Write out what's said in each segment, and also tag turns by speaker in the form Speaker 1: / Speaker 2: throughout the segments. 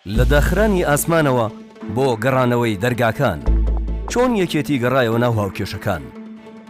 Speaker 1: لە داخرانی ئاسمانەوە بۆ گەڕانەوەی دەرگاکان چۆن یەکێتی گەڕایەوە ناو هاوکێشەکان.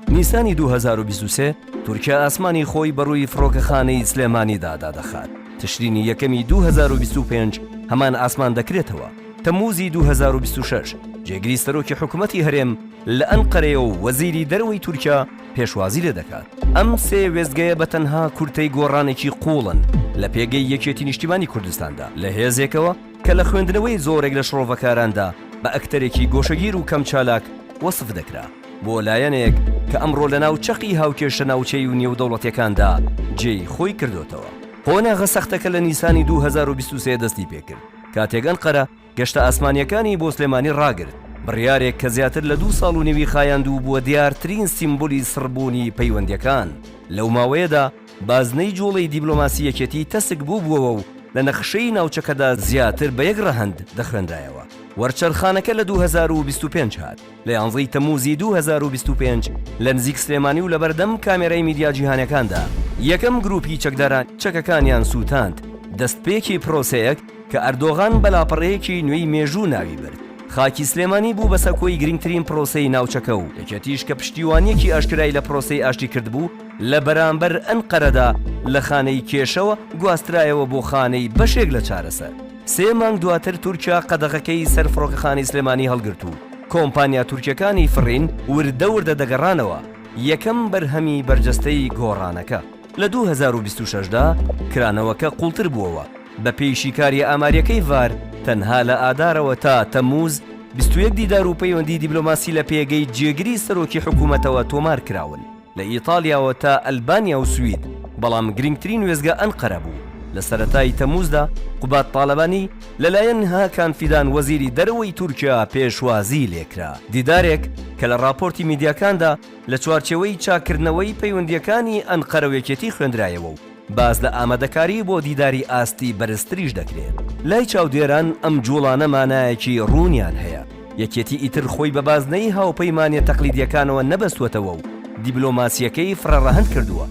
Speaker 1: نیسانی 2023 تورکیا ئاسمانی خۆی بەڕووی فڕۆکەخانەی سلێمانیدا دادەخات. تشرینی یەکەمی 2025 هەمان ئاسمان دەکرێتەوە. تەمووزی 2026 جێگری سەرۆکی حکوومەتی هەرێم لە ئەنقەرەیە و وەزیری دەرەوەی تورکیا پێشوازی لێ دەکات. ئەم سێ وێستگەیە بە تەنها کورتەی گۆڕانێکی قوڵن لە پێگەی یەکێتی نیشتیمانی کوردستاندا لە هێزێکەوە کە لە خوێندنەوەی زۆرێک لە شڕۆڤەکاراندا بە ئەکتەرێکی گۆشەگیر و کەم چالاک وەسف دەکرا بۆ لایەنێک کە ئەمڕۆ لە ناو چەقی هاوکێشە ناوچەی و نێودەوڵەتیەکاندا جێی خۆی کردوتەوە. قۆناغە سەختەکە لە نیسانی 2023 دەستی پێکرد کاتێک ئەنقەرە گەشتە ئاسمانیەکانی بۆ سلێمانی ڕاگرت، بڕیارێک کە زیاتر لە 2 ساڵ و نەوی خایاندوو بووە دیارترین سیمبۆلی سڕبوونی پەیوەندیەکان. لەو ماوەیەدا بازنەی جوڵەی دیبلۆماسیەکێتی تەسک بووبووەوە و لە نەخشەی ناوچەکەدا زیاتر بە یەک ڕەهەند دەخوێنرایەوە. وەرچەرخانەکە لە 2025 هات لە 11 تەمووزی 2025 لە نزیک سلێمانی و لە بەردەم کامێرەی میدیا جیهانیەکاندا یەکەم گروپی چەکداران چەکەکانیان سووتاند. دەستپێکی پرۆسەیەک کە ئەردۆغان بەلاپەڕەیەکی نوێی مێژوو ناوی برد. خاکی سلێمانی بوو بە سەکۆی گرنگترین پرۆسەی ناوچەکە و یەکێتیش کە پشتیوانیەکی ئاشکرای لە پرۆسەی ئاشتی کرد بوو لە بەرامبەر ئەنقەرەدا لە خانەی کێشەوە گواسترایەوە بۆ خانەی بەشێک لە چارەسەر. 3 مانگ دواتر تورکیا قەدەغەکەی سەر فڕۆکەخانەی سلێمانی هەڵگرت و کۆمپانیا تورکیەکانی فڕین وردە وردە دەگەڕانەوە یەکەم بەرهەمی بەرجەستەی گۆڕانەکە. لە 2026دا کرانەوەکە قوڵتر بووەوە. بە پێی شیکاری ئاماریەکەی ڤار تەنها لە ئادارەوە تا تەمووز 21 دیدار و پەیوەندی دیبلۆماسی لە پێگەی جێگری سەرۆکی حکوومەتەوە تۆمار کراون لە ئیتالیاوە تا ئەلبانیا و سوید، بەڵام گرنگترین وێزگە ئەنقەرە بوو. لە سەرەتای تەمووزدا قوبات تاڵەبانی لەلایەن هاکان فیدان وەزیری دەرەوەی تورکیا پێشوازی لێکرا. دیدارێک کە لە راپۆرتی میدیاکاندا لە چوارچێوەی چاکردنەوەی پەیوەندیەکانی ئەنقەرەوەیەکێتی خوێندرایەوە و باز لە ئامادەکاری بۆ دیداری ئاستی بەرزتریش دەکرێت. لای چاودێران ئەم جوڵانە مانایەکی ڕوونیان هەیە. یەکێتی ئیتر خۆی بە بازنەی هاوپەیمانیە تەقلیدیەکانەوە نەبەستوەتەوە و دیبلۆماسیەکەی فڕەڕەهەند کردووە.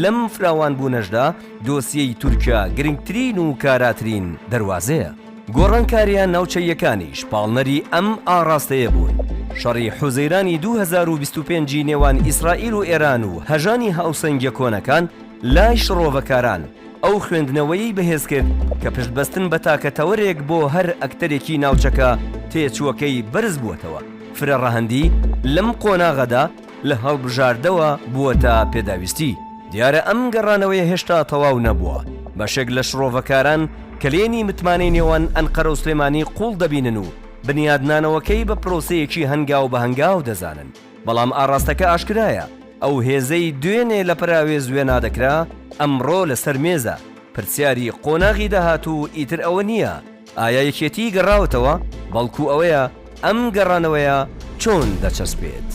Speaker 1: لەم فراوان بوونەشدا دۆسیەی تورکیا گرنگترین و کاراترین دەواازەیە. گۆڕانکاریان ناوچەیەکانیش پاڵنەری ئەم ئاڕاستەیە بوون. شەڕی حوزەیرانی 2025 نێوان ئیسرائیل و ئێران و هەژانی هاوسەنگیە کۆنەکان لای شڕۆڤەکاران ئەو خوێندنەوەی بەهێز کرد کە پشتبەستن بە تاکەتەوەرێک بۆ هەر ئەکتەرێکی ناوچەکە تێچووەکەی بەرز بووەتەوە. فرەڕەهەندی لەم قۆناغەدا لە هەڵبژاردەوە بووە تا پێداویستی. دیارە ئەم گەڕانەوەی هێشتا تەواو نەبووە. بەشێک لە شڕۆڤەکاران کە لێنی متمانەی نێوان ئەنقەرە و سلێمانی قوڵ دەبینن و بنیادنانەوەکەی بە پرۆسەیەکی هەنگاو بە هەنگاو دەزانن. بەڵام ئاڕاستەکە ئاشکرایە. ئەو هێزەی دوێنێ لە پراوێ زوێ نادەکرا ئەمڕۆ لە سەرمێزە. پرسیاری قۆناغی داهاتوو ئیتر ئەوە نییە ئایا یەکێتی گەڕاوتەوە، بەڵکو ئەوەیە ئەم گەڕانەوەیە چۆن دەچەسبێت.